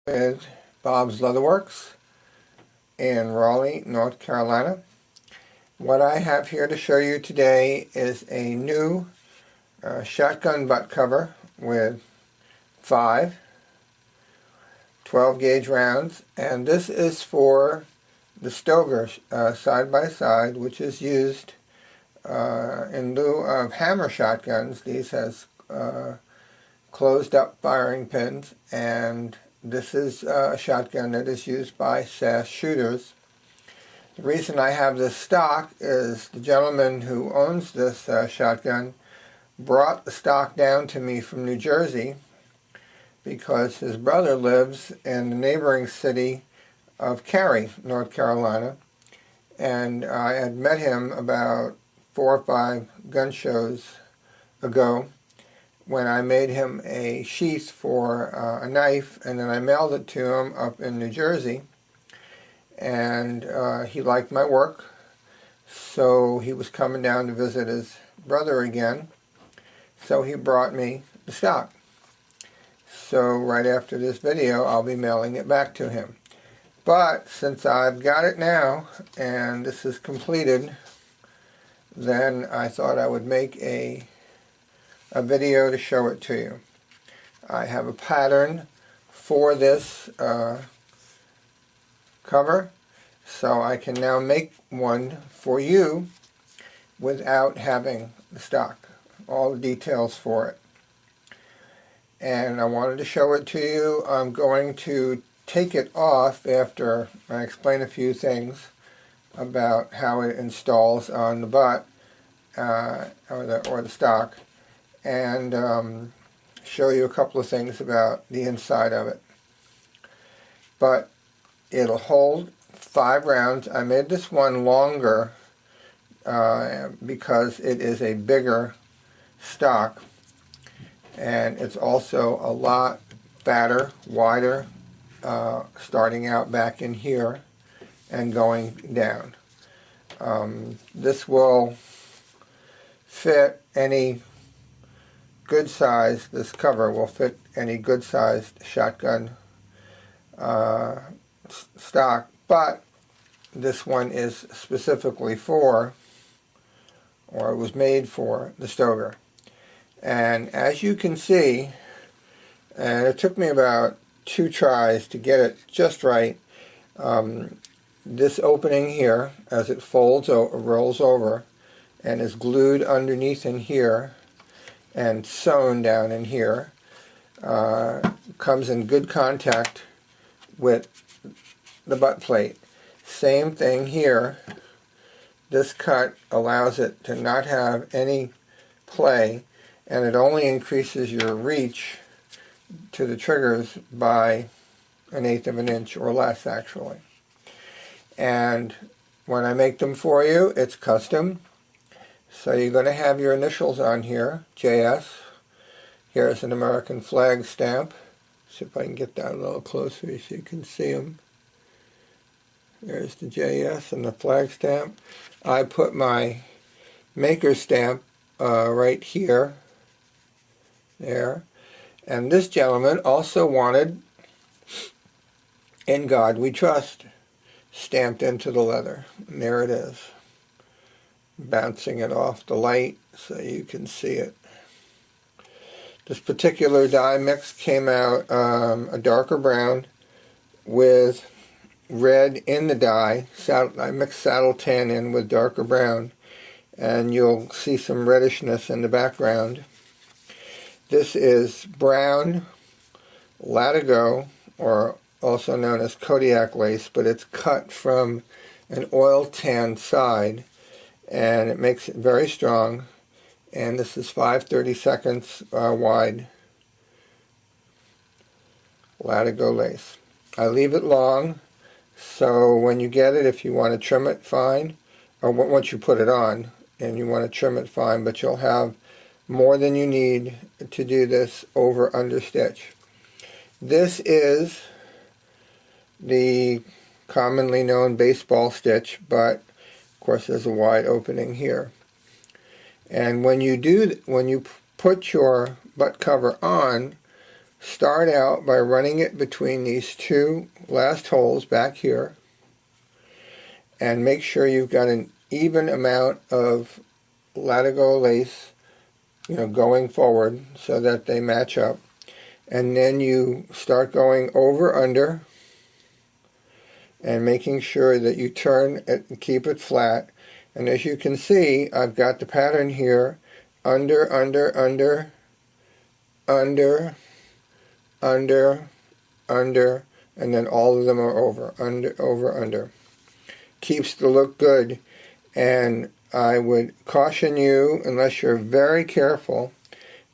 with Bob's Leatherworks in Raleigh, North Carolina. What I have here to show you today is a new shotgun butt cover with 5 12-gauge rounds, and this is for the STOEGER side-by-side, which is used in lieu of hammer shotguns. These has closed-up firing pins, and this is a shotgun that is used by SAS shooters. The reason I have this stock is the gentleman who owns this shotgun brought the stock down to me from New Jersey because his brother lives in the neighboring city of Cary, North Carolina, and I had met him about 4 or 5 gun shows ago when I made him a sheath for a knife, and then I mailed it to him up in New Jersey, and he liked my work, so he was coming down to visit his brother again, so he brought me the stock. So right after this video I'll be mailing it back to him. But since I've got it now and this is completed, then I thought I would make a video to show it to you. I have a pattern for this cover, so I can now make one for you without having the stock, all the details for it. And I wanted to show it to you. I'm going to take it off after I explain a few things about how it installs on the butt or the stock, and show you a couple of things about the inside of it. But it'll hold 5 rounds. I made this one longer because it is a bigger stock, and it's also a lot fatter, wider, starting out back in here and going down. This will fit any good size, this cover will fit any good sized shotgun stock, but this one is specifically for, or it was made for, the STOEGER. And as you can see, and it took me about 2 tries to get it just right, this opening here, as it folds or rolls over and is glued underneath in here and sewn down in here, comes in good contact with the butt plate. Same thing here. This cut allows it to not have any play, and it only increases your reach to the triggers by 1/8 of an inch or less, actually. And when I make them for you, it's custom. So you're going to have your initials on here, JS. Here's an American flag stamp. See if I can get that a little closer so you can see them. There's the JS and the flag stamp. I put my maker stamp right here, there. And this gentleman also wanted "In God We Trust" stamped into the leather. And there it is, bouncing it off the light so you can see it. This particular dye mix came out a darker brown with red in the dye. I mixed saddle tan in with darker brown, and you'll see some reddishness in the background. This is brown latigo, or also known as Kodiak lace, but it's cut from an oil tan side, and it makes it very strong. And this is 5/32 wide latigo lace. I leave it long, so when you get it, if you want to trim it, fine, or once you put it on and you want to trim it, fine, but you'll have more than you need to do this over under stitch. This is the commonly known baseball stitch, but of course there's a wide opening here. And when you put your butt cover on, start out by running it between these two last holes back here, and make sure you've got an even amount of latigo lace, going forward so that they match up. And then you start going over under and making sure that you turn it and keep it flat. And as you can see, I've got the pattern here: under, under, under, under, under, under, and then all of them are over, under, over, under. Keeps the look good, and I would caution you, unless you're very careful,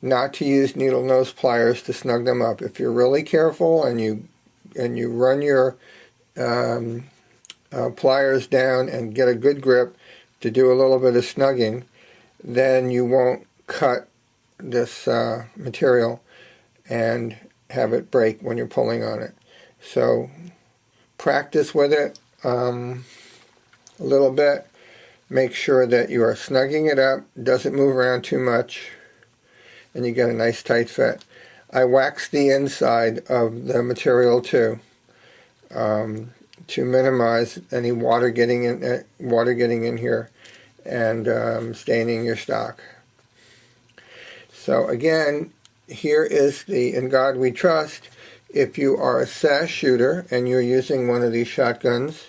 not to use needle nose pliers to snug them up. If you're really careful and you run your pliers down and get a good grip to do a little bit of snugging, then you won't cut this material and have it break when you're pulling on it. So practice with it a little bit. Make sure that you are snugging it up, doesn't move around too much, and you get a nice tight fit. I wax the inside of the material too, to minimize any water getting in here and staining your stock. So again, here is the In God We Trust. If you are a SAS shooter and you're using one of these shotguns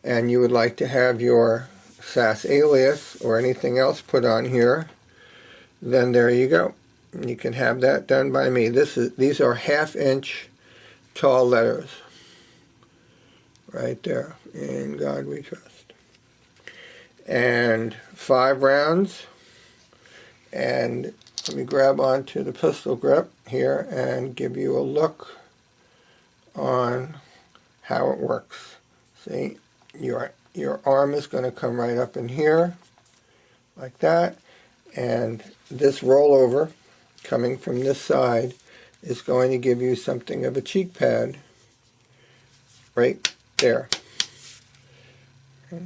and you would like to have your SAS alias or anything else put on here, then there you go. You can have that done by me. These are 1/2 inch tall letters right there. In God We Trust. And 5 rounds. And let me grab onto the pistol grip here and give you a look on how it works. See, your arm is going to come right up in here like that, and this rollover coming from this side is going to give you something of a cheek pad right there. Okay.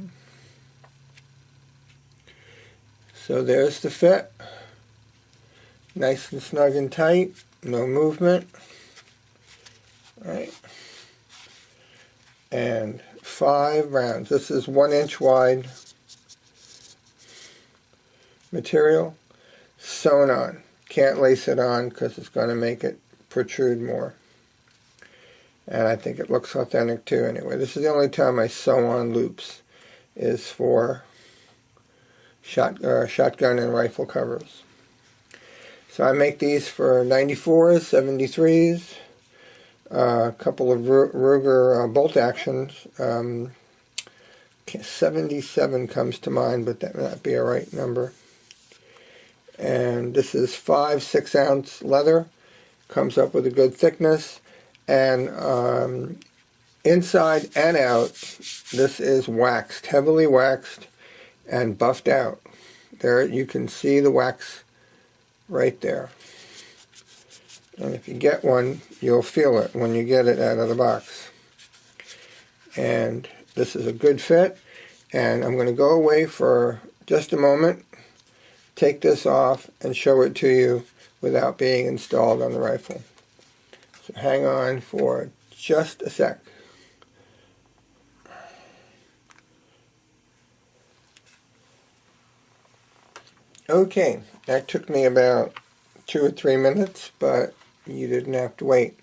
So there's the fit. Nice and snug and tight, no movement. Right. And 5 rounds. This is 1 inch wide material, sewn on. Can't lace it on because it's going to make it protrude more. And I think it looks authentic too anyway. This is the only time I sew on loops, is for shotgun and rifle covers. So I make these for 94s, 73s, a couple of Ruger bolt actions. 77 comes to mind, but that may not be a right number. And this is 5 6-ounce leather. Comes up with a good thickness. And inside and out, this is waxed, heavily waxed and buffed out. There you can see the wax right there. And if you get one, you'll feel it when you get it out of the box. And this is a good fit. And I'm going to go away for just a moment, take this off, and show it to you without being installed on the rifle. So hang on for just a sec. Okay, that took me about 2 or 3 minutes, but you didn't have to wait.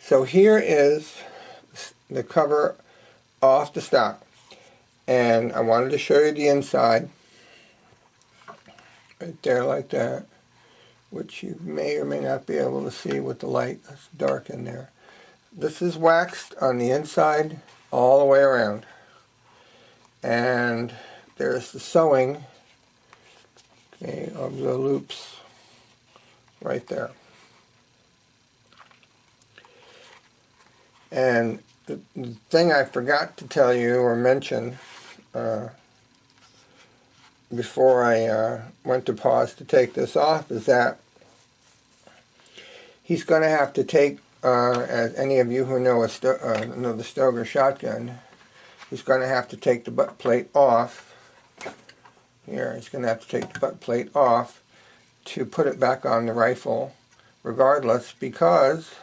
So here is the cover off the stock, and I wanted to show you the inside right there like that, which you may or may not be able to see with the light. It's dark in there. This is waxed on the inside all the way around, and there's the sewing, okay, of the loops right there. And the thing I forgot to tell you or mention before I went to pause to take this off is that he's going to have to take, as any of you who know the STOEGER shotgun, he's going to have to take the butt plate off. Here, he's going to have to take the butt plate off to put it back on the rifle regardless, because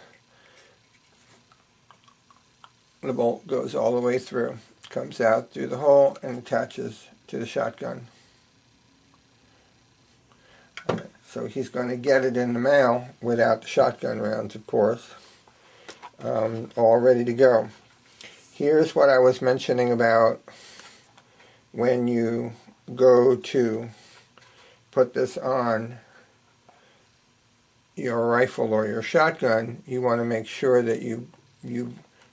the bolt goes all the way through, comes out through the hole and attaches to the shotgun. So he's going to get it in the mail without the shotgun rounds, of course, all ready to go. Here's what I was mentioning about when you go to put this on your rifle or your shotgun. You want to make sure that you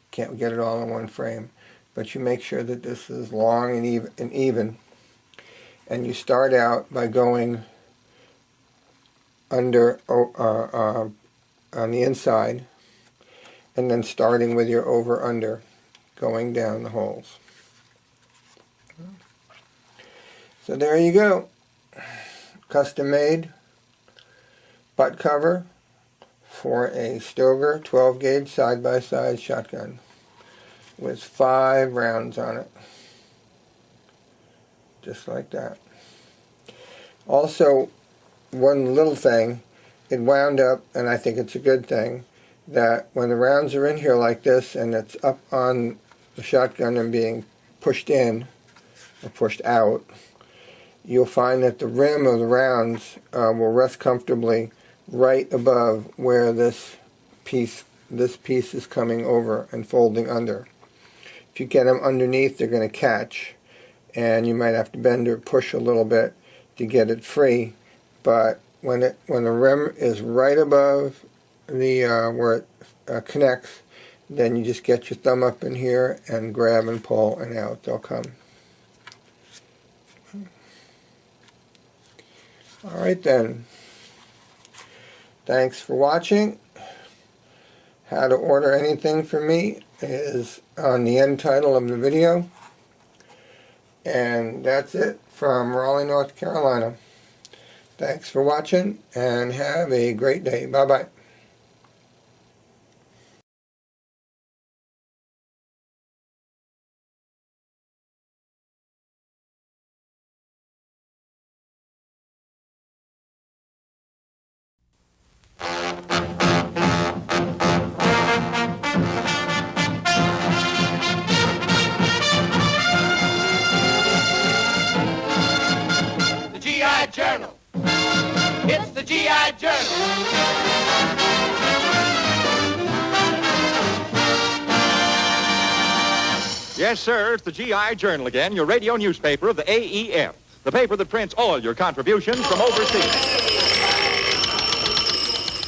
can't get it all in one frame, but you make sure that this is long and even. And you start out by going under on the inside, and then starting with your over-under, going down the holes. So there you go. Custom made butt cover for a Stoeger 12 gauge side-by-side shotgun with 5 rounds on it. Just like that. Also, one little thing, it wound up, and I think it's a good thing, that when the rounds are in here like this and it's up on the shotgun and being pushed in or pushed out, you'll find that the rim of the rounds will rest comfortably right above where this piece is coming over and folding under. If you get them underneath, they're going to catch, and you might have to bend or push a little bit to get it free. But when the rim is right above the where it connects, then you just get your thumb up in here and grab and pull, and out they'll come. All right then. Thanks for watching. How to order anything from me is on the end title of the video. And that's it from Raleigh, North Carolina. Thanks for watching, and have a great day. Bye-bye. The GI Journal. It's the GI Journal. Yes, sir, it's the GI Journal again, your radio newspaper of the AEF, the paper that prints all your contributions from overseas.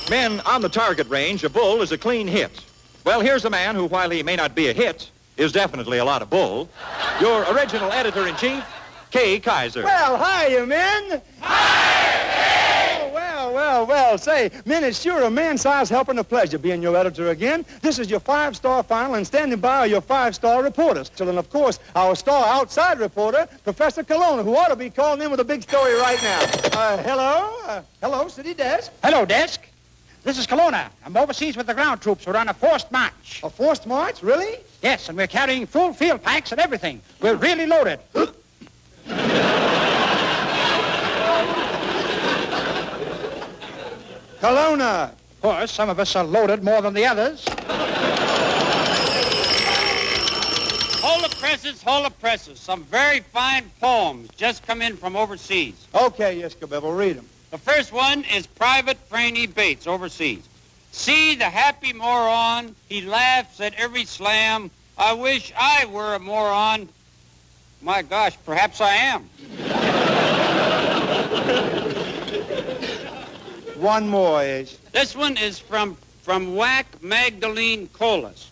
Men, on the target range, a bull is a clean hit. Well, here's a man who, while he may not be a hit, is definitely a lot of bull. Your original editor-in-chief, Kay Kaiser. Well, hi, you men. Well, say, men, it's sure a man-sized help and a pleasure being your editor again. This is your 5-star final, and standing by are your 5-star reporters. So then, of course, our star outside reporter, Professor Colonna, who ought to be calling in with a big story right now. Hello, city desk. Hello, desk. This is Colonna. I'm overseas with the ground troops. We're on a forced march. A forced march? Really? Yes, and we're carrying full field packs and everything. We're really loaded. Colonna. Of course, some of us are loaded more than the others. Hold the presses. Some very fine poems just come in from overseas. Okay, yes, Kabibble, read them. The first one is Private Franny Bates, overseas. See the happy moron, he laughs at every slam. I wish I were a moron. My gosh, perhaps I am. One more, Ace. This one is from Whack Magdalene Colas.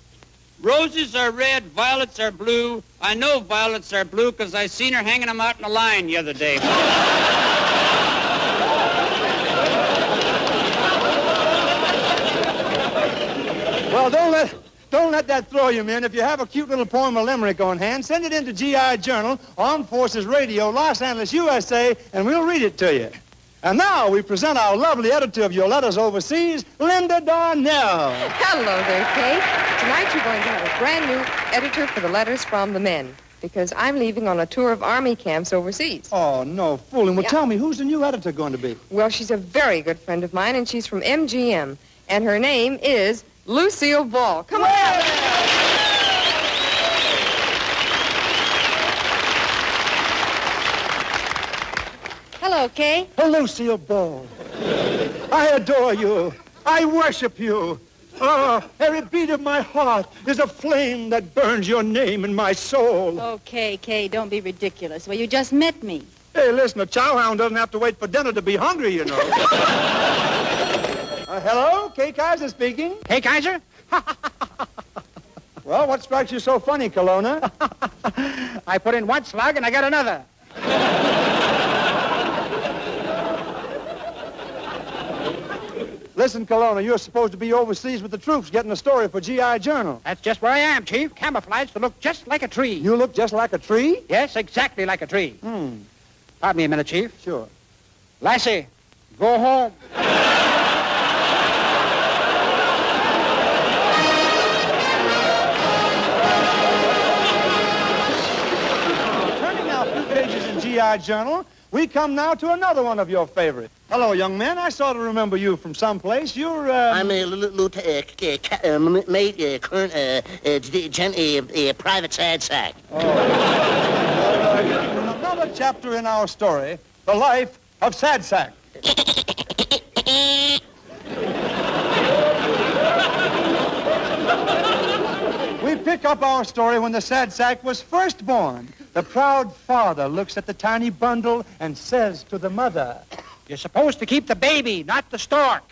Roses are red, violets are blue. I know violets are blue because I seen her hanging them out in a line the other day. Well, don't let that throw you, men. If you have a cute little poem or limerick on hand, send it in to GI Journal, Armed Forces Radio, Los Angeles, USA, and we'll read it to you. And now we present our lovely editor of your letters overseas, Linda Darnell. Hello there, Kate. Tonight you're going to have a brand new editor for the letters from the men. because I'm leaving on a tour of Army camps overseas. Oh, no fooling. Well, Yeah. tell me, who's the new editor going to be? Well, she's a very good friend of mine, and she's from MGM, and her name is Lucille Ball. Come on out. Hello, Kay. Oh, Lucille Ball. I adore you. I worship you. Oh, every beat of my heart is a flame that burns your name in my soul. Okay, Kay, don't be ridiculous. Well, you just met me. Hey, listen, a chowhound doesn't have to wait for dinner to be hungry, you know. Hello, Kay Kaiser speaking. Hey, Kaiser? Well, what strikes you so funny, Kelowna? I put in one slug and I got another. Listen, Kelowna, you're supposed to be overseas with the troops getting a story for GI Journal. That's just where I am, Chief. Camouflaged to look just like a tree. You look just like a tree? Yes, exactly like a tree. Pardon me a minute, Chief. Sure. Lassie, go home. Turning now a few pages in GI Journal, we come now to another one of your favorites. Hello, young man. I sort of remember you from someplace. You're, I'm a current private sad sack. Another chapter in our story, the life of Sad Sack. We pick up our story when the Sad Sack was first born. The proud father looks at the tiny bundle and says to the mother, You're supposed to keep the baby, not the stork.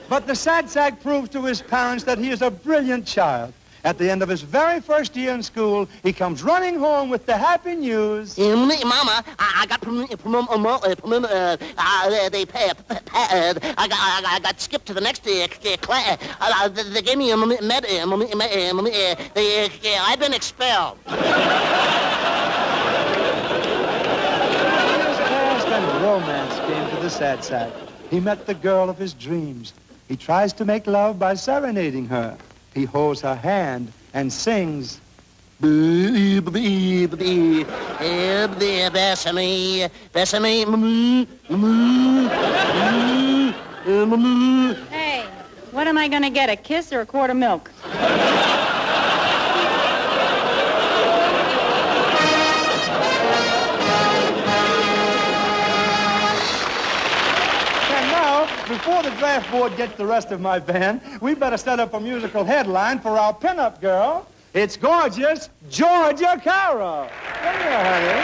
But the Sad Sack proves to his parents that he is a brilliant child. At the end of his very first year in school, he comes running home with the happy news. Mama, I got skipped to the next class. They gave me I've been expelled. Years passed and romance came to the Sad Sack. He met the girl of his dreams. He tries to make love by serenading her. He holds her hand and sings. Hey, Hey, what am I going to get, a kiss or a quart of milk? Before the draft board gets the rest of my band, we better set up a musical headline for our pinup girl. It's gorgeous Georgia Carroll. Come here, honey.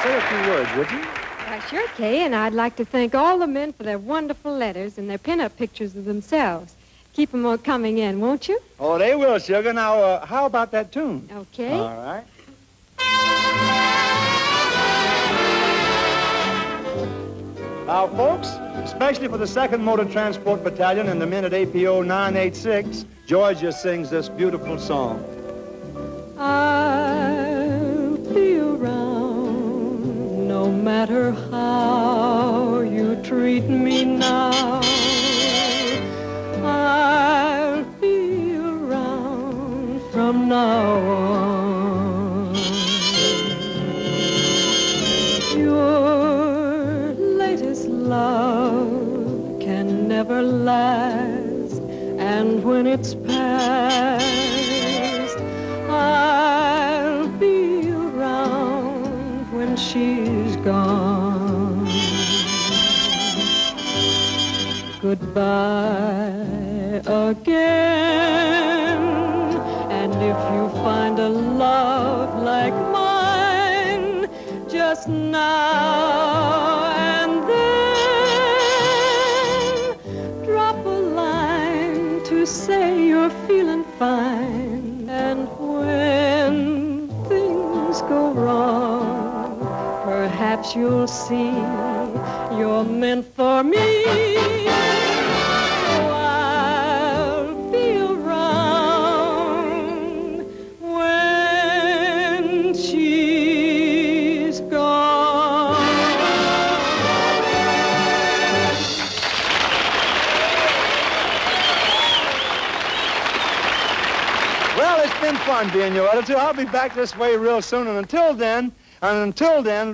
Say a few words, would you? Why, sure, Kay, and I'd like to thank all the men for their wonderful letters and their pinup pictures of themselves. Keep them all coming in, won't you? Oh, they will, sugar. Now, how about that tune? Okay. All right. Now, folks, especially for the 2nd Motor Transport Battalion and the men at APO 986, Georgia sings this beautiful song. I'll be around no matter how you treat me now. I'll be around from now on. Your latest love can never last, and when it's past, I'll be around when she's gone. Goodbye again, and if you find a love like mine, just now and then drop a line to say you're feeling fine. And when things go wrong, perhaps you'll see you're meant for me. Oh, I'll be around when she's gone. fun being your editor. I'll be back this way real soon. And until then,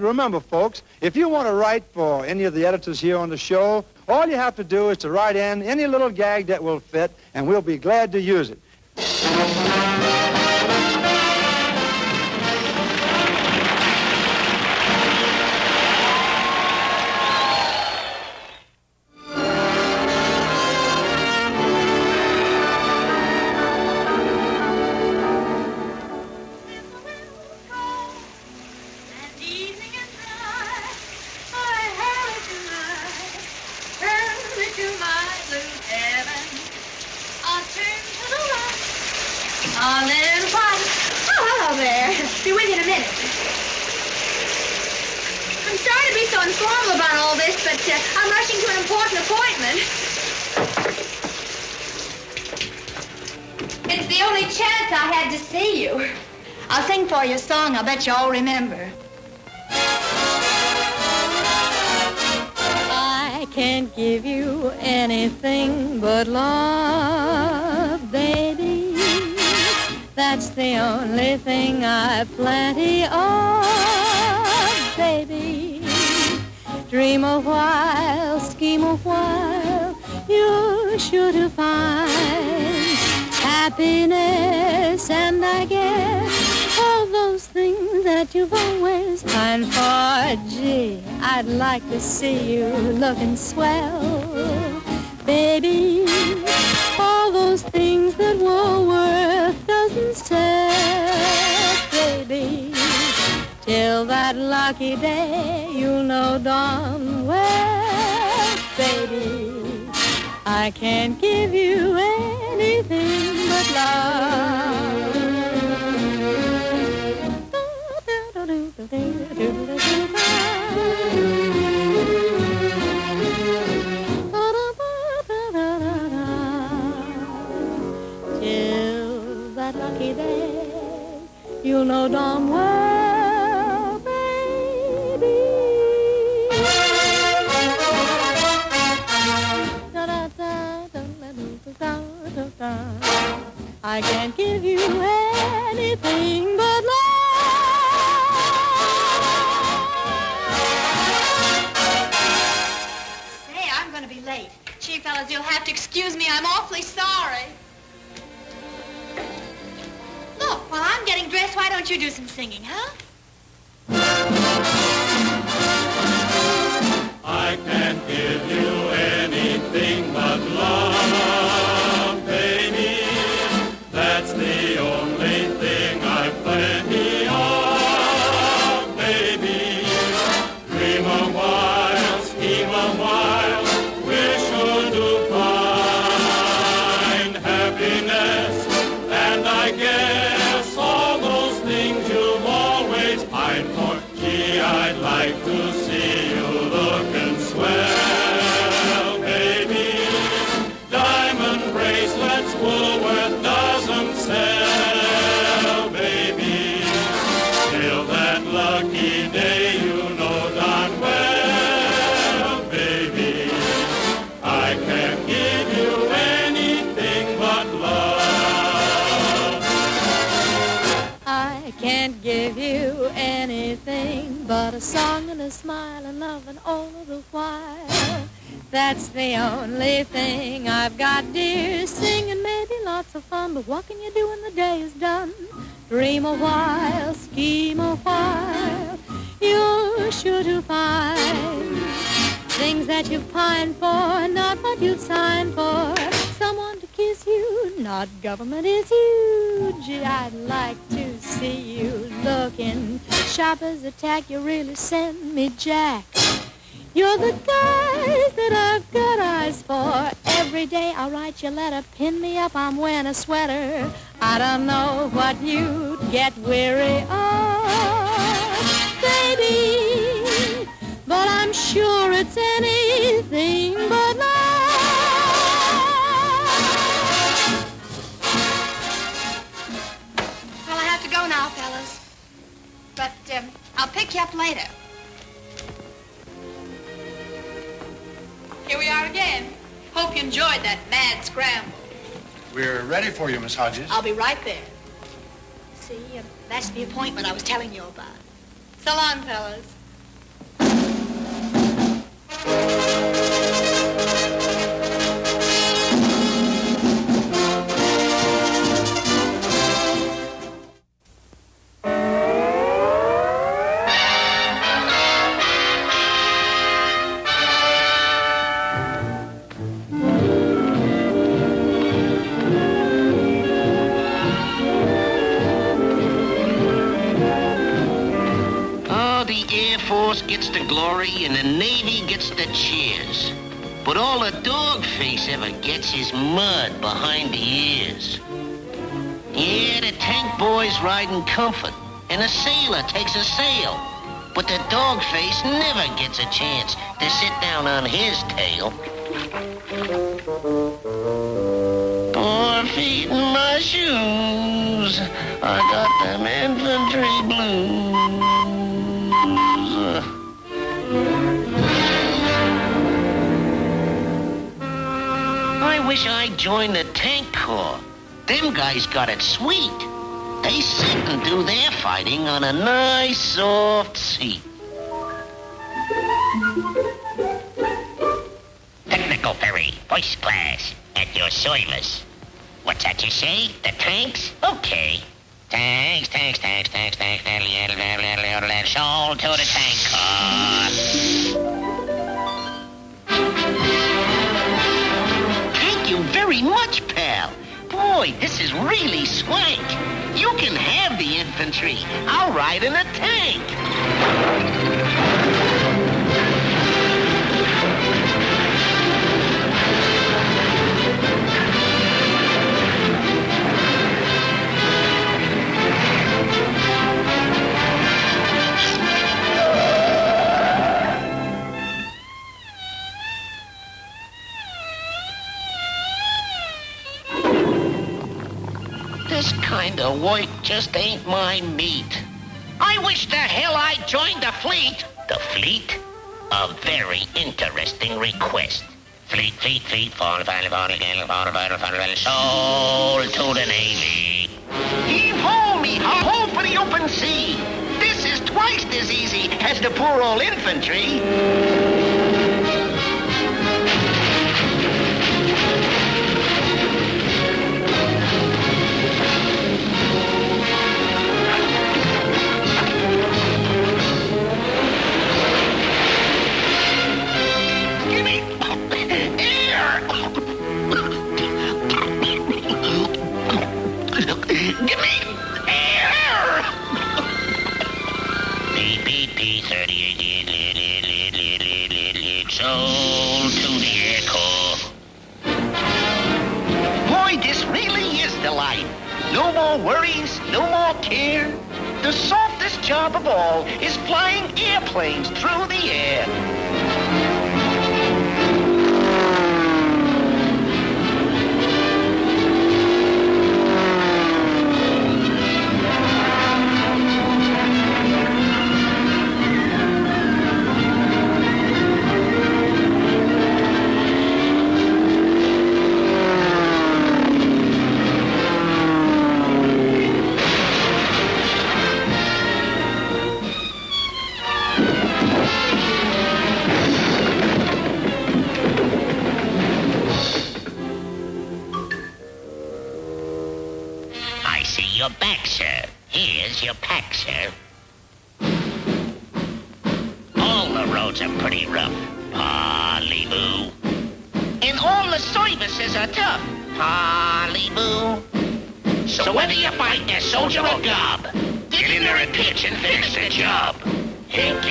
remember, folks, if you want to write for any of the editors here on the show, all you have to do is to write in any little gag that will fit, and we'll be glad to use it. Oh, little party. Oh, hello there. Be with you in a minute. I'm sorry to be so informal about all this, but I'm rushing to an important appointment. It's the only chance I had to see you. I'll sing for you a song I'll bet you all remember. I can't give you anything but love, baby. That's the only thing I've plenty of, baby. Dream a while, scheme a while, you're sure to find happiness, and I guess all those things that you've always pined for. Gee, I'd like to see you looking swell, baby. All those things that were worth dozens tell, baby. Till that lucky day, you'll know darn well, baby, I can't give you anything but love. Till that lucky day, you'll know darn well, baby. I can't give you anything but love. Say, I'm going to be late. Gee, fellas, you'll have to excuse me. I'm awfully sorry. Look, while I'm getting dressed, why don't you do some singing, huh? I can't give you anything but love, baby. That's the only thing I've plenty of, baby. Dream a while, scheme a while, wish to find happiness, and I guess all those things you've always pined for. Gee, I'd like to see you looking swell, baby. Diamond bracelets Woolworth doesn't sell, baby. Till that lucky day, you know darn well, baby, I can't give you anything but love. I can't give you anything but a song and a smile and loving all the while. That's the only thing I've got, dear. Singing may be lots of fun, but what can you do when the day is done? Dream a while, scheme a while, you're sure to find things that you pine for, not what you'd sign for. Someone to kiss you, not government is huge. I'd like to see you looking sharp as a tack. You really send me Jack. You're the guy that I've got eyes for. Every day I write you a letter, pin me up, I'm wearing a sweater. I don't know what you'd get weary of, baby, but I'm sure it's anything but love. Well, I have to go now, fellas. But I'll pick you up later. Here we are again. Hope you enjoyed that mad scramble. We're ready for you, Miss Hodges. I'll be right there. see, and that's the appointment I was telling you about. So long, fellas. Gets the glory and the Navy gets the cheers. But all a dog face ever gets is mud behind the ears. Yeah, the tank boys ride in comfort, and a sailor takes a sail. But the dog face never gets a chance to sit down on his tail. 4 feet in my shoes, I got them infantry blues. I wish I'd joined the tank corps. Them guys got it sweet. They sit and do their fighting on a nice soft seat. Technical ferry, first class, at your service. What's that you say? The tanks? Okay. Tanks. Sold to the tank car. Thank you very much, pal. Boy, this is really swank. You can have the infantry. I'll ride in a tank. This kind of work just ain't my meat. I wish the hell I'd joined the fleet. The fleet? A very interesting request. Fleet, fall, sold to the Navy. Heave-ho, me, ho for the open sea. This is twice as easy as the poor old infantry. Give me air! P 38 sold to the Air Corps. Boy, this really is the life. No more worries, no more care. The softest job of all is flying airplanes through the air. Your back, sir. Here's your pack, sir. All the roads are pretty rough. Parley-boo. And all the services are tough. Parley-boo. So whether you fight a soldier or gob, get in there and pitch and finish the job. Thank